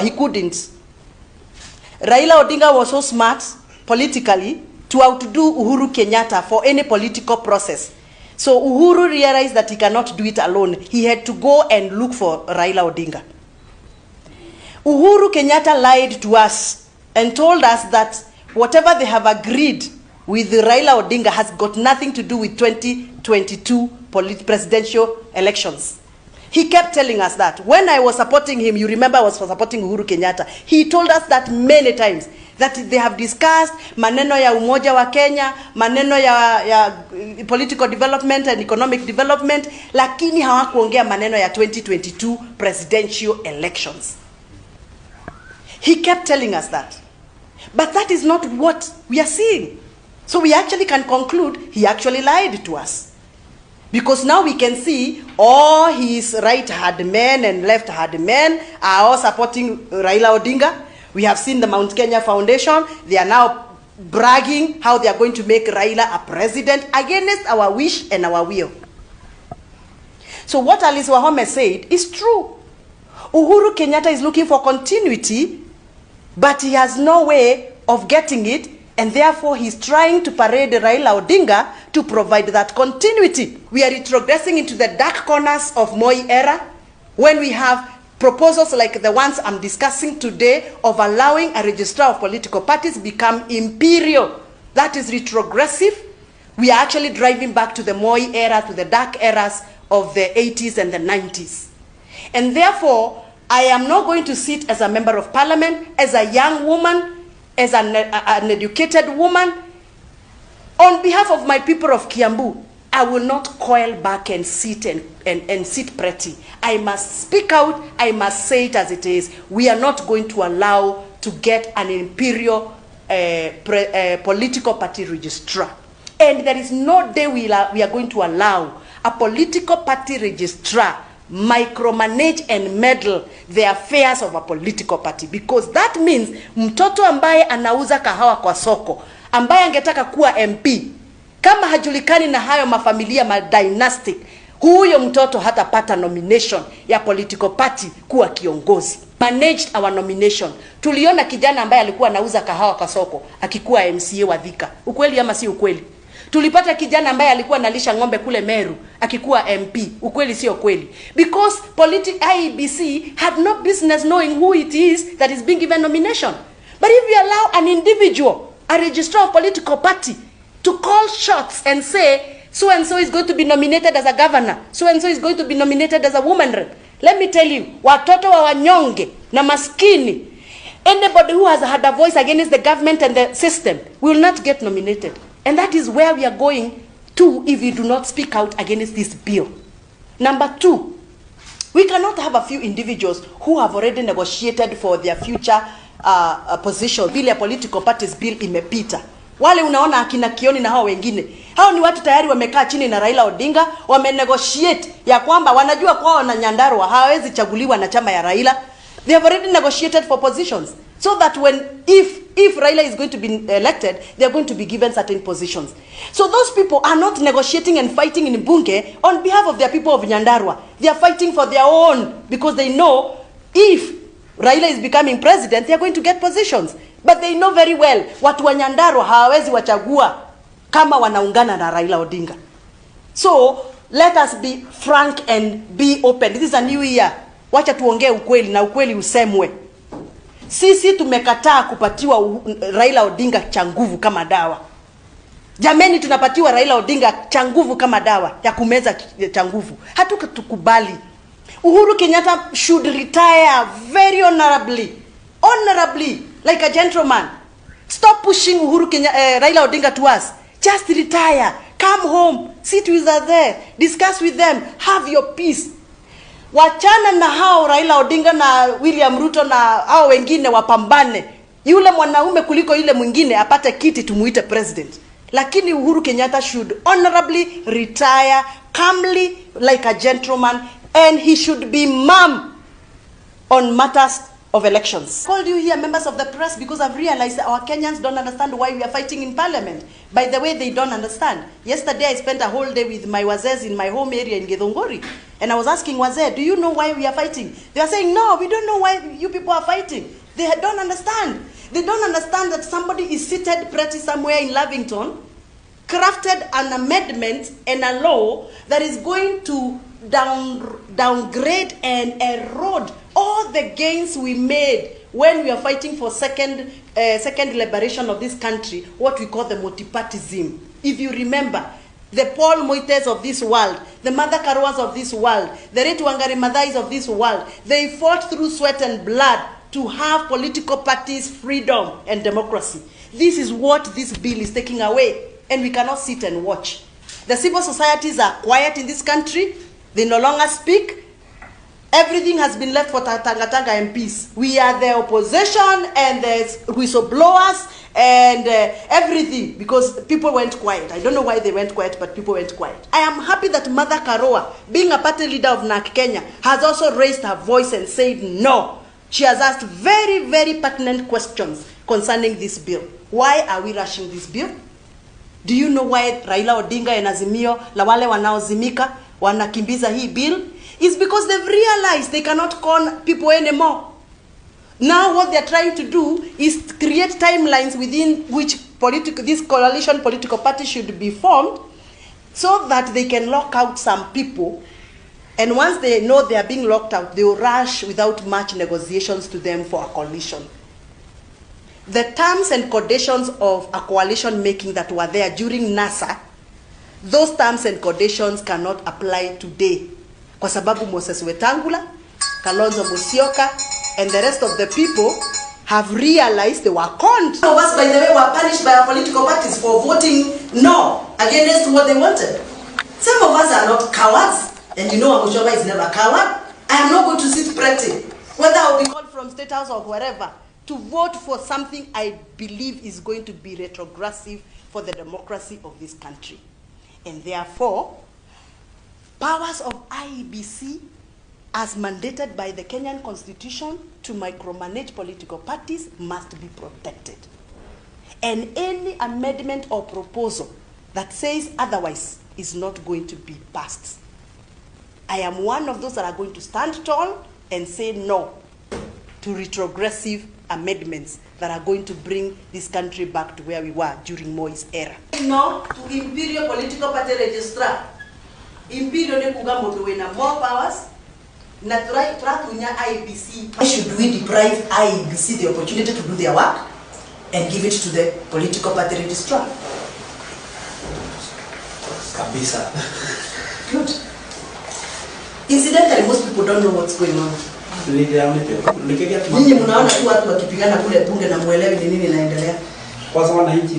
He couldn't. Raila Odinga was so smart politically to outdo Uhuru Kenyatta for any political process. So Uhuru realized that he cannot do it alone. He had to go and look for Raila Odinga. Uhuru Kenyatta lied to us and told us that whatever they have agreed with Raila Odinga has got nothing to do with 2022 presidential elections. He kept telling us that. When I was supporting him, you remember I was supporting Uhuru Kenyatta. He told us that many times, that they have discussed maneno ya umoja wa Kenya, maneno ya political development and economic development, lakini hawakuongea maneno ya 2022 presidential elections. He kept telling us that. But that is not what we are seeing. So we actually can conclude he actually lied to us. Because now we can see all his right-hand men and left-hand men are all supporting Raila Odinga. We have seen the Mount Kenya Foundation. They are now bragging how they are going to make Raila a president against our wish and our will. So what Alice Wahome said is true. Uhuru Kenyatta is looking for continuity, but he has no way of getting it, and therefore he's trying to parade Raila Odinga to provide that continuity. We are retrogressing into the dark corners of Moi era when we have proposals like the ones I'm discussing today of allowing a registrar of political parties become imperial. That is retrogressive. We are actually driving back to the Moi era, to the dark eras of the 80s and the 90s. And therefore, I am not going to sit as a member of parliament, as a young woman, as an educated woman. On behalf of my people of Kiambu, I will not coil back and sit and sit pretty. I must speak out. I must say it as it is. We are not going to allow to get an imperial political party registrar. And there is no day we are going to allow a political party registrar micromanage and meddle the affairs of a political party, because that means mtoto ambaye anauza kahawa kwa soko, ambaye angetaka kuwa MP, kama hajulikani na hayo mafamilia dynastic, huyo mtoto hatapata nomination ya political party kuwa kiongozi. Managed our nomination. Tuliona kijana ambaye alikuwa anauza kahawa kwa soko akikuwa MCA wa Thika. Ukweli ama si ukweli? Tulipata kijana ambaye alikuwa analisha ng'ombe kule Meru akikuwa MP. Ukweli sio kweli? Because IEBC had no business knowing who it is that is being given nomination. But if you allow an individual, a registrar of political party, to call shots and say, so and so is going to be nominated as a governor, so and so is going to be nominated as a woman rep, let me tell you, watoto wa wanyonge na maskini, anybody who has had a voice against the government and the system will not get nominated. And that is where we are going to if we do not speak out against this bill. Number two, we cannot have a few individuals who have already negotiated for their future position. Vile ya political parties bill imepita. Wale unaona akina Kioni na hao wengine. Hao ni watu tayari wamekaa chini na Raila Odinga, wamenegotiate ya kwamba wanajua kwao na Nyandarua hawezi chaguliwa na chama ya Raila. They have already negotiated for positions. So that if Raila is going to be elected, they are going to be given certain positions. So those people are not negotiating and fighting in Bunge on behalf of their people of Nyandarua. They are fighting for their own, because they know if Raila is becoming president, they are going to get positions. But they know very well watu wa Nyandarua hawawezi wachagua kama wanaungana na Raila Odinga. So let us be frank and be open. This is a new year. Wacha tuongee ukweli na ukweli usemwe. Sisi tumekataa kupatiwa Raila Odinga cha nguvu kama dawa. Jameni, tunapatiwa Raila Odinga cha nguvu kama dawa ya kumeza cha nguvu. Hatutukubali. Uhuru Kenyatta should retire very honorably, like a gentleman. Stop pushing Raila Odinga to us. Just retire. Come home. Sit with us there. Discuss with them. Have your peace. Wachana na hao Raila Odinga na William Ruto na hao wengine wapambane. Yule mwanaume kuliko yule mwingine apate kiti tumuite president. Lakini Uhuru Kenyatta should honorably retire calmly like a gentleman, and he should be mum on matters of elections. I called you here, members of the press, because I've realized that our Kenyans don't understand why we are fighting in parliament. By the way, they don't understand. Yesterday, I spent a whole day with my wazes in my home area in Githunguri. And I was asking wazee, do you know why we are fighting? They are saying, no, we don't know why you people are fighting. They don't understand. They don't understand that somebody is seated pretty somewhere in Lavington, crafted an amendment and a law that is going to downgrade and erode all the gains we made when we are fighting for second liberation of this country, what we call the multipartyism. If you remember, the Paul Moites of this world, the Mother Karuas of this world, the Retu Wangari Maathais of this world, they fought through sweat and blood to have political parties, freedom, and democracy. This is what this bill is taking away, and we cannot sit and watch. The civil societies are quiet in this country. They no longer speak. Everything has been left for Tanga MPs. We are the opposition and the whistleblowers and everything, because people went quiet. I don't know why they went quiet, but people went quiet. I am happy that Mother Karua, being a party leader of NARC Kenya, has also raised her voice and said no. She has asked very, very pertinent questions concerning this bill. Why are we rushing this bill? Do you know why Raila Odinga and Azimio, la wale wanaozimika, wanakimbiza hii bill? It's because they've realized they cannot con people anymore. Now what they're trying to do is create timelines within which this coalition political party should be formed, so that they can lock out some people. And once they know they are being locked out, they will rush without much negotiations to them for a coalition. The terms and conditions of a coalition making that were there during NASA, those terms and conditions cannot apply today. Kwa sababu Moses Wetangula, Kalonzo Musyoka, and the rest of the people have realized they were conned. Some of us, by the way, were punished by our political parties for voting no against what they wanted. Some of us are not cowards, and you know Amushoma is never a coward. I am not going to sit pretty, whether I will be called from State House or wherever, to vote for something I believe is going to be retrogressive for the democracy of this country. And therefore, powers of IEBC, as mandated by the Kenyan Constitution to micromanage political parties, must be protected. And any amendment or proposal that says otherwise is not going to be passed. I am one of those that are going to stand tall and say no to retrogressive amendments that are going to bring this country back to where we were during Moi's era. No to Imperial Political Party Registrar. Imperial ne kugambo to wena more powers. Na try to IEBC. Why should we deprive IEBC the opportunity to do their work and give it to the political party registrar? Kabisa. Good. Incidentally, most people don't know what's going on. Ninyi mnaona tu watu wakipigana kule bunge na muelewi ni nini inaendelea. Kwa sababu wananchi